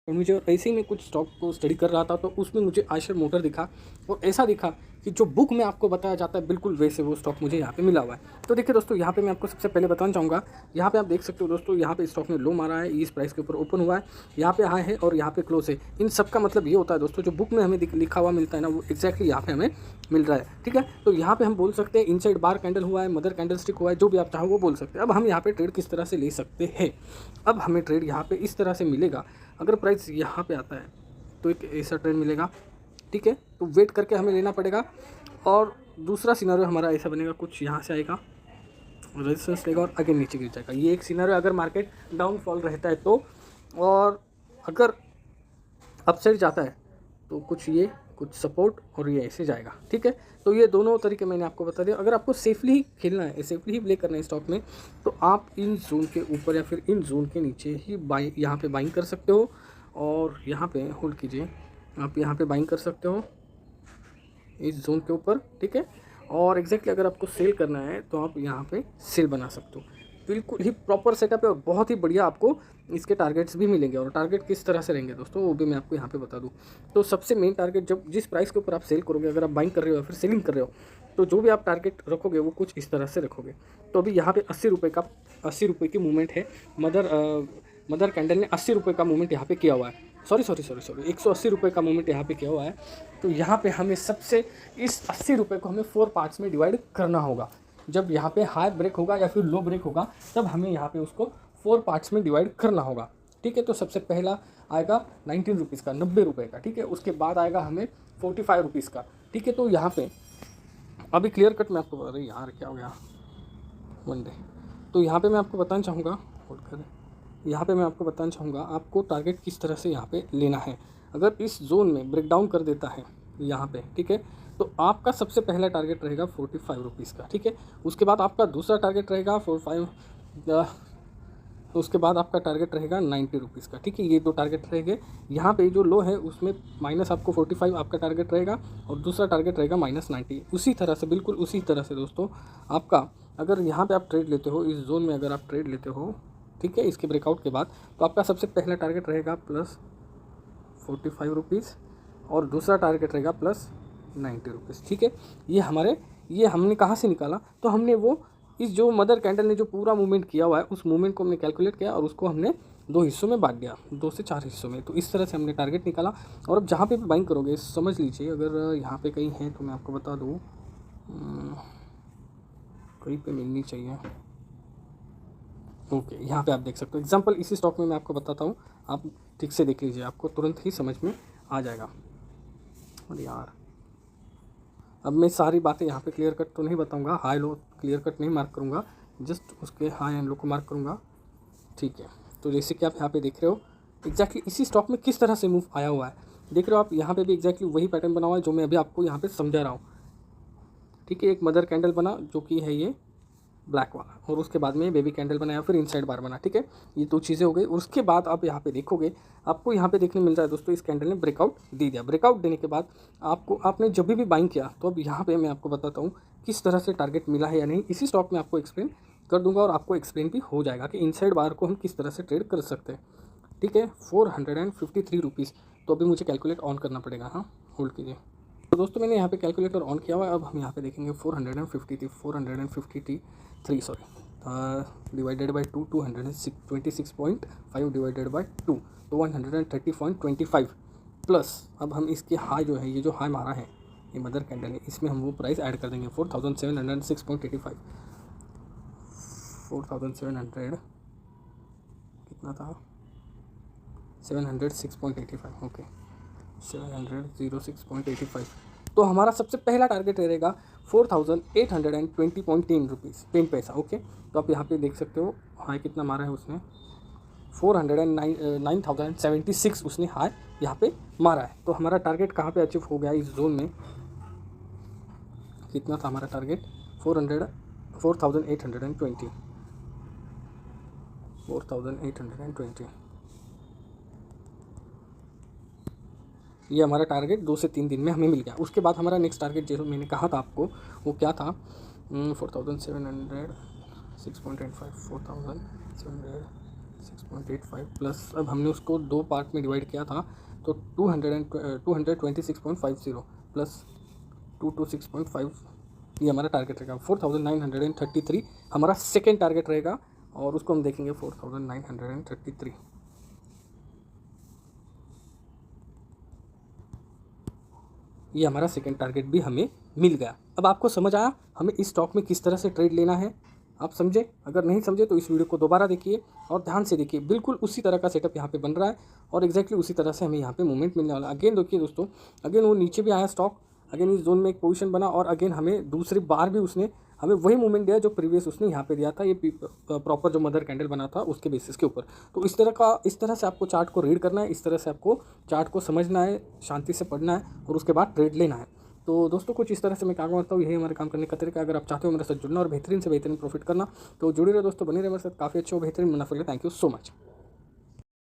और मुझे और ऐसे ही मैं कुछ स्टॉक को स्टडी कर रहा था, तो उसमें मुझे आयशर मोटर दिखा और ऐसा दिखा कि जो बुक में आपको बताया जाता है बिल्कुल वैसे वो स्टॉक मुझे यहाँ पे मिला हुआ है। तो देखिए दोस्तों, यहाँ पे मैं आपको सबसे पहले बताना चाहूँगा, यहाँ पे आप देख सकते हो दोस्तों, यहाँ पे स्टॉक ने लो मारा है, इस प्राइस के ऊपर ओपन हुआ है, यहाँ पे हाई है और यहाँ पे क्लोज है। इन सब का मतलब ये होता है दोस्तों, जो बुक में हमें लिखा हुआ मिलता है ना, वो एक्जैक्टली यहाँ पे हमें मिल रहा है। ठीक है, तो यहाँ पे हम बोल सकते हैं इनसाइड बार कैंडल हुआ है, मदर कैंडल स्टिक हुआ है, जो भी आप चाहो वो बोल सकते हैं। अब हम यहाँ पे ट्रेड किस तरह से ले सकते हैं, अब हमें ट्रेड यहाँ पे इस तरह से मिलेगा। अगर प्राइस यहाँ पे आता है तो एक ऐसा ट्रेड मिलेगा, ठीक है, तो वेट करके हमें लेना पड़ेगा। और दूसरा सिनेरियो हमारा ऐसा बनेगा, कुछ यहाँ से आएगा, रेजिस्टेंस लेगा और अगेन नीचे गिर जाएगा। ये एक सिनेरियो अगर मार्केट डाउनफॉल रहता है तो। और अगर अपसाइड जाता है तो कुछ सपोर्ट और ये ऐसे जाएगा। ठीक है, तो ये दोनों तरीके मैंने आपको बता दिया। अगर आपको सेफली ही खेलना है, सेफली ही प्ले करना है स्टॉक में, तो आप इन जोन के ऊपर या फिर इन जोन के नीचे ही यहाँ पे बाइंग कर सकते हो और यहाँ पे होल्ड कीजिए। आप यहाँ पे बाइंग कर सकते हो इस जोन के ऊपर। ठीक है, और एग्जैक्टली अगर आपको सेल करना है तो आप यहाँ पे सेल बना सकते हो। बिल्कुल ही प्रॉपर सेटअप है और बहुत ही बढ़िया आपको इसके टारगेट्स भी मिलेंगे। और टारगेट किस तरह से रहेंगे दोस्तों, वो भी मैं आपको यहाँ पे बता दूँ। तो सबसे मेन टारगेट, जब जिस प्राइस के ऊपर आप सेल करोगे, अगर आप बाइंग कर रहे हो या फिर सेलिंग कर रहे हो, तो जो भी आप टारगेट रखोगे वो कुछ इस तरह से रखोगे। तो अभी यहाँ पे 80 रुपये की मूवमेंट है। मदर कैंडल ने 80 रुपये का मूवमेंट यहाँ पे किया हुआ है। सॉरी 180 रुपये का मूवमेंट यहाँ पे किया हुआ है। तो यहाँ पे हमें सबसे इस 80 रुपये को हमें 4 पार्ट्स में डिवाइड करना होगा। जब यहाँ पे हाई ब्रेक होगा या फिर लो ब्रेक होगा, तब हमें यहाँ पे उसको 4 पार्ट्स में डिवाइड करना होगा। ठीक है, तो सबसे पहला आएगा 19 रुपीज़ का, 90 रुपये का। ठीक है, उसके बाद आएगा हमें 45 रुपीज़ का। ठीक है, तो यहाँ पे अभी क्लियर कट मैं आपको, अरे यार क्या हो गया, वन डे। तो यहाँ पे मैं आपको बताना चाहूँगा, होल्ड करें, यहाँ पे मैं आपको बताना चाहूँगा आपको टारगेट किस तरह से यहाँ पे लेना है। अगर इस जोन में ब्रेक डाउन कर देता है यहाँ पे, ठीक है, तो आपका सबसे पहला टारगेट रहेगा 45 रुपीज़ का। ठीक है, उसके बाद आपका दूसरा टारगेट रहेगा 45, उसके बाद आपका टारगेट रहेगा 90 रुपीज़ का। ठीक है, ये दो टारगेट रहेंगे। यहाँ पे जो लो है उसमें माइनस आपको 45 आपका टारगेट रहेगा और दूसरा टारगेट रहेगा -90। उसी तरह से, बिल्कुल उसी तरह से दोस्तों, आपका अगर यहाँ पे आप ट्रेड लेते हो, इस जोन में अगर आप ट्रेड लेते हो, ठीक है, इसके ब्रेकआउट के बाद, तो आपका सबसे पहला टारगेट रहेगा +45 रुपीज़ और दूसरा टारगेट रहेगा +90 रुपीज़। ठीक है, ये हमने कहाँ से निकाला, तो हमने वो इस जो मदर कैंडल ने जो पूरा मूवमेंट किया हुआ है, उस मूवमेंट को हमने कैलकुलेट किया और उसको हमने 2 हिस्सों में बांट दिया, 2 से 4 हिस्सों में। तो इस तरह से हमने टारगेट निकाला। और अब जहाँ पे भी बाइंग करोगे, समझ लीजिए, अगर यहाँ पे कहीं है तो मैं आपको बता दूँ, कहीं पे मिलनी चाहिए। ओके, यहाँ पे आप देख सकते हो एग्जांपल, इसी स्टॉक में मैं आपको बताता हूँ, आप ठीक से देख लीजिए, आपको तुरंत ही समझ में आ जाएगा। अरे यार, अब मैं सारी बातें यहाँ पे क्लियर कट तो नहीं बताऊँगा, हाई लो क्लियर कट नहीं मार्क करूँगा, जस्ट उसके हाई एंड लो को मार्क करूँगा। ठीक है, तो जैसे कि आप यहाँ पे देख रहे हो एग्जैक्टली इसी स्टॉक में किस तरह से मूव आया हुआ है, देख रहे हो आप, यहाँ पे भी एग्जैक्टली वही पैटर्न बना हुआ है जो मैं अभी आपको यहाँ पे समझा रहा हूँ। ठीक है, एक मदर कैंडल बना जो कि है ये ब्लैक वाला, और उसके बाद में बेबी कैंडल बनाया, फिर इनसाइड बार बना। ठीक है, ये 2 चीज़ें हो गई। उसके बाद आप यहाँ पे देखोगे, आपको यहाँ पे देखने मिल रहा है दोस्तों, इस कैंडल ने ब्रेकआउट दे दिया। ब्रेकआउट देने के बाद आपने जब भी बाइंग किया, तो अब यहाँ पे मैं आपको बताता हूँ किस तरह से टारगेट मिला है या नहीं, इसी स्टॉक में आपको एक्सप्लेन कर दूंगा और आपको एक्सप्लेन भी हो जाएगा कि इनसाइड बार को हम किस तरह से ट्रेड कर सकते हैं। ठीक है, 453 रुपीज़। तो अभी मुझे कैलकुलेट ऑन करना पड़ेगा, हाँ, होल्ड कीजिए। तो दोस्तों, मैंने यहाँ पे कैलकुलेटर ऑन किया हुआ है। अब हम यहाँ पे देखेंगे 453 sorry, divided by 2, 226.5 divided by 2, तो 130.25 प्लस। अब हम इसके हाई जो है, ये जो हाई मारा है, ये मदर कैंडल है, इसमें हम वो प्राइस ऐड कर देंगे, 4706.85। 4700 कितना था, 706.85, ओके, 706.85। तो हमारा सबसे पहला टारगेट रहेगा 4820.10 रुपीज़ 10 पैसा। ओके, तो आप यहाँ पे देख सकते हो हाई कितना मारा है उसने, 409,076 उसने हाई यहाँ पे मारा है। तो हमारा टारगेट कहाँ पे अचीव हो गया, इस जोन में कितना था हमारा टारगेट, 4,820। ये हमारा टारगेट 2 से 3 दिन में हमें मिल गया। उसके बाद हमारा नेक्स्ट टारगेट जो मैंने कहा था आपको, वो क्या था, 4706.85, 4706 6.85 प्लस, अब हमने उसको 2 पार्ट में डिवाइड किया था तो 226.50 प्लस 226.5, ये हमारा टारगेट रहेगा। 4933 हमारा सेकेंड टारगेट रहेगा और उसको हम देखेंगे 4933। ये हमारा सेकेंड टारगेट भी हमें मिल गया। अब आपको समझ आया हमें इस स्टॉक में किस तरह से ट्रेड लेना है? आप समझे? अगर नहीं समझे तो इस वीडियो को दोबारा देखिए और ध्यान से देखिए। बिल्कुल उसी तरह का सेटअप यहाँ पे बन रहा है और एग्जैक्टली उसी तरह से हमें यहाँ पे मूवमेंट मिलने वाला है। अगेन देखिए दोस्तों, अगेन वो नीचे भी आया स्टॉक, अगेन इस जोन में एक पोजीशन बना और अगेन हमें दूसरी बार भी उसने हमें वही मूवमेंट दिया जो प्रीवियस उसने यहाँ पे दिया था। ये प्रॉपर जो मदर कैंडल बना था उसके बेसिस के ऊपर। तो इस तरह से आपको चार्ट को रीड करना है, इस तरह से आपको चार्ट को समझना है, शांति से पढ़ना है और उसके बाद ट्रेड लेना है। तो दोस्तों कुछ इस तरह से मैं काम करता हूँ, यही हमारे काम करने का तरीका। अगर आप चाहते हो मेरे साथ जुड़ना और बेहतरीन से बेहतरीन प्रॉफिट करना तो जुड़े रहो दोस्तों, बने रहे मेरे साथ। काफ़ी अच्छे और बेहतरीन मुनाफा। Thank you so much.